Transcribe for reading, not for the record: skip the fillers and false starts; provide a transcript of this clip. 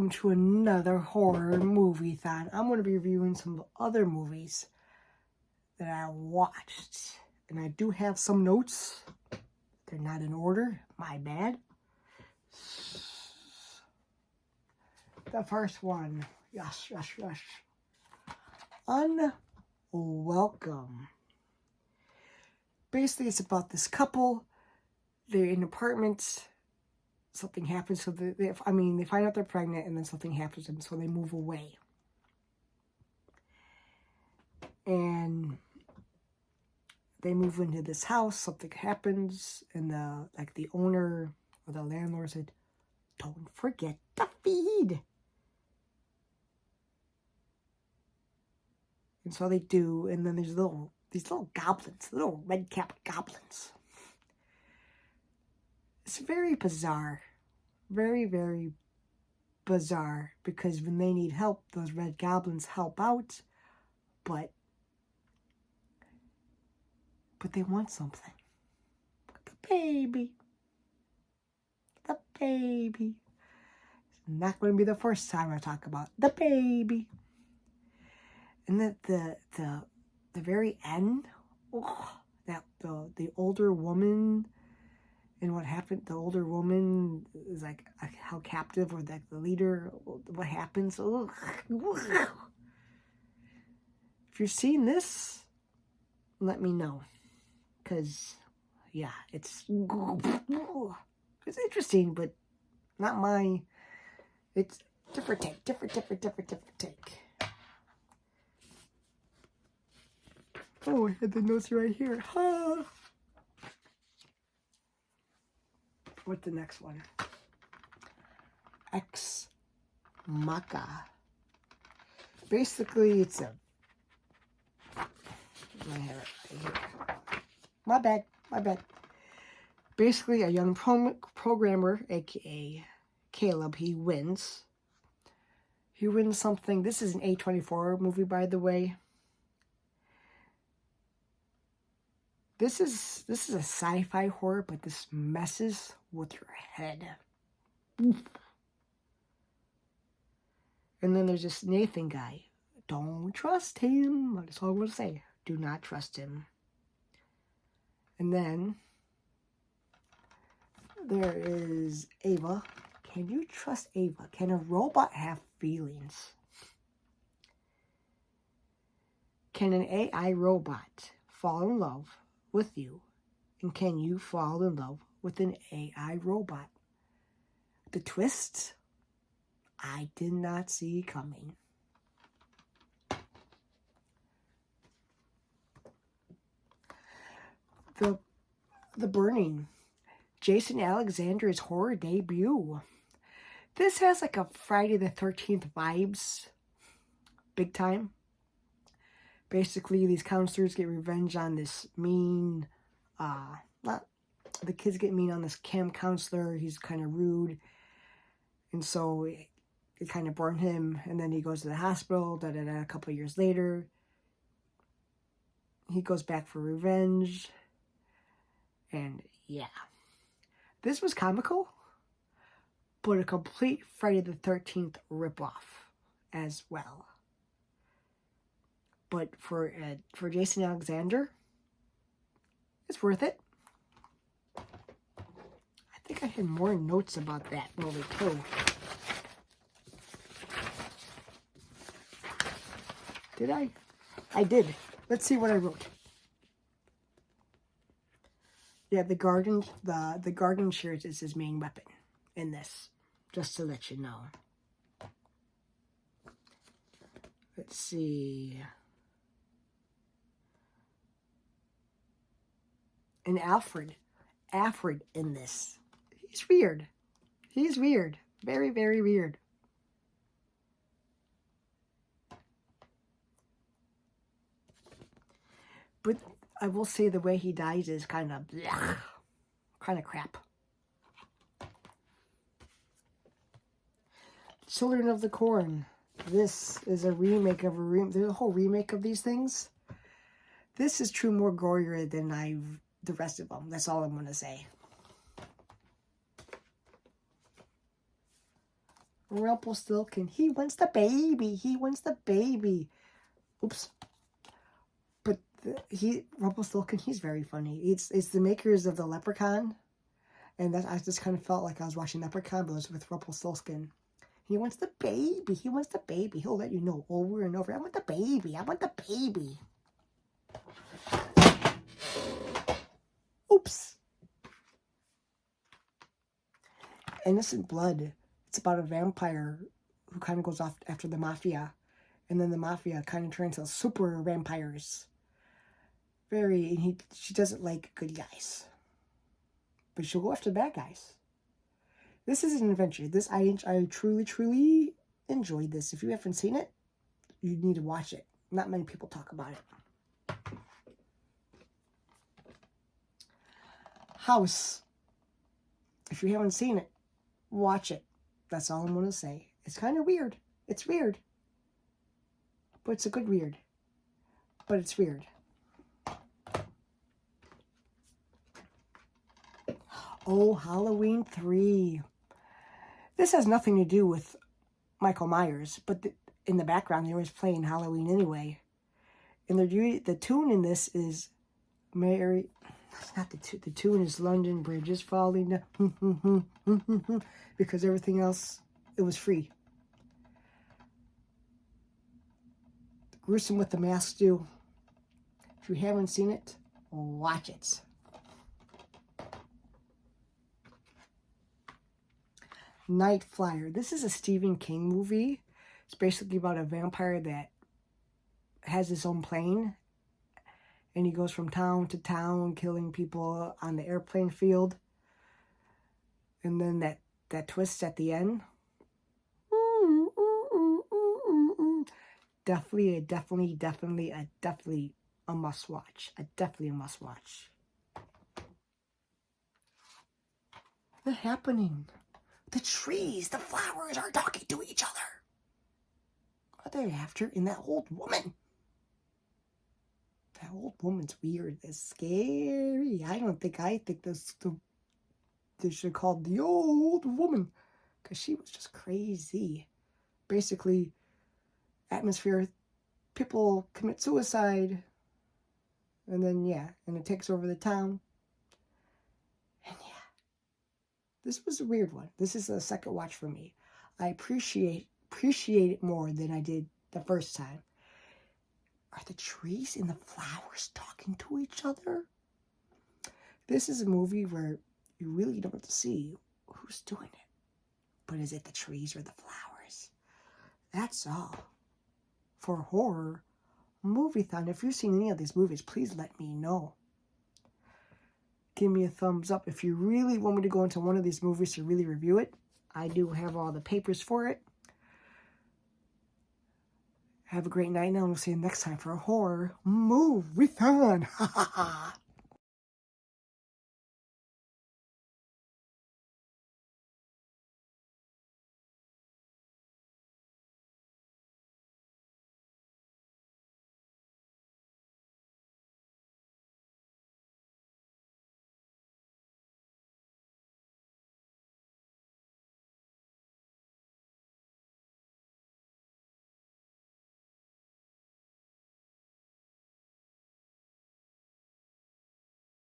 welcome to another horror movie thon. I'm going to be reviewing some other movies that I watched. And I do have some notes. They're not in order. My bad. The first one. Yes. Unwelcome. Basically, it's about this couple. They're in an apartment. Something happens, so they find out they're pregnant, and then something happens to them, so they move away. And they move into this house. Something happens, and the owner or the landlord said, "Don't forget to feed." And so they do, and then there's these little goblins, little red-capped goblins. It's very bizarre. Very, very bizarre, because when they need help, those red goblins help out, but they want something. The baby. It's not going to be the first time I talk about the baby. And the very end, that the older woman. And what happened, the older woman is like held captive, or the leader, what happens? Ugh. If you're seeing this, let me know. Because, yeah, it's interesting, but not my, it's different take. Oh, I had the notes right here. Huh. What's the next one? Ex Maca. Basically, it's a... I have it right here. My bad. Basically, a young programmer, a.k.a. Caleb, he wins. He wins something. This is an A24 movie, by the way. This is a sci-fi horror, but this messes with your head. And then there's this Nathan guy. Don't trust him. That's all I'm going to say. Do not trust him. And then there is Ava. Can you trust Ava? Can a robot have feelings? Can an AI robot fall in love with you? And can you fall in love with an AI robot? The twist, I did not see coming. The Burning. Jason Alexander's horror debut. This has like a Friday the 13th vibes. Big time. Basically, these counselors get revenge on this mean, the kids get mean on this camp counselor. He's kind of rude. And so it kind of burned him. And then he goes to the hospital. A couple of years later, he goes back for revenge. And yeah. This was comical, but a complete Friday the 13th ripoff as well. But for Jason Alexander, it's worth it. I think I had more notes about that movie too. Did I? I did. Let's see what I wrote. Yeah, the garden shears is his main weapon in this. Just to let you know. Let's see. And Alfred in this. He's weird. Very, very weird. But I will say the way he dies is kind of crap. Children of the Corn. This is a remake of there's a whole remake of these things. This is true more gorier than the rest of them. That's all I'm going to say. Rumpelstiltskin. He wants the baby. He wants the baby. Oops. But Rumpelstiltskin, he's very funny. It's the makers of the Leprechaun. And that I just kind of felt like I was watching Leprechaun, but it was with Rumpelstiltskin. He wants the baby. He wants the baby. He'll let you know over and over. I want the baby. I want the baby. Oops. Innocent Blood. It's about a vampire who kind of goes off after the mafia. And then the mafia kind of turns into super vampires. She doesn't like good guys. But she'll go after the bad guys. This is an adventure. I truly, truly enjoyed this. If you haven't seen it, you need to watch it. Not many people talk about it. House. If you haven't seen it, watch it. That's all I'm going to say. It's kind of weird. It's weird. But it's a good weird. But it's weird. Oh, Halloween 3. This has nothing to do with Michael Myers, but in the background, they're always playing Halloween anyway. And the tune in this is Mary... That's not the tune. The tune is London Bridge is falling down. Because everything else, it was free. Gruesome with the Mask do. If you haven't seen it, watch it. Night Flyer. This is a Stephen King movie. It's basically about a vampire that has his own plane. And he goes from town to town killing people on the airplane field. And then that twist at the end. Definitely a must watch. Definitely a must watch. The Happening. The trees, the flowers are talking to each other. What are they after? And that old woman. That old woman's weird. It's scary. I think they should have called the old woman. Because she was just crazy. Basically, atmosphere, people commit suicide. And then, and it takes over the town. And this was a weird one. This is a second watch for me. I appreciate it more than I did the first time. Are the trees and the flowers talking to each other? This is a movie where you really don't see who's doing it. But is it the trees or the flowers? That's all. For horror, Movie Thon. If you've seen any of these movies, please let me know. Give me a thumbs up. If you really want me to go into one of these movies to really review it, I do have all the papers for it. Have a great night now, and we'll see you next time for a horror Movie Thon. Ha ha ha.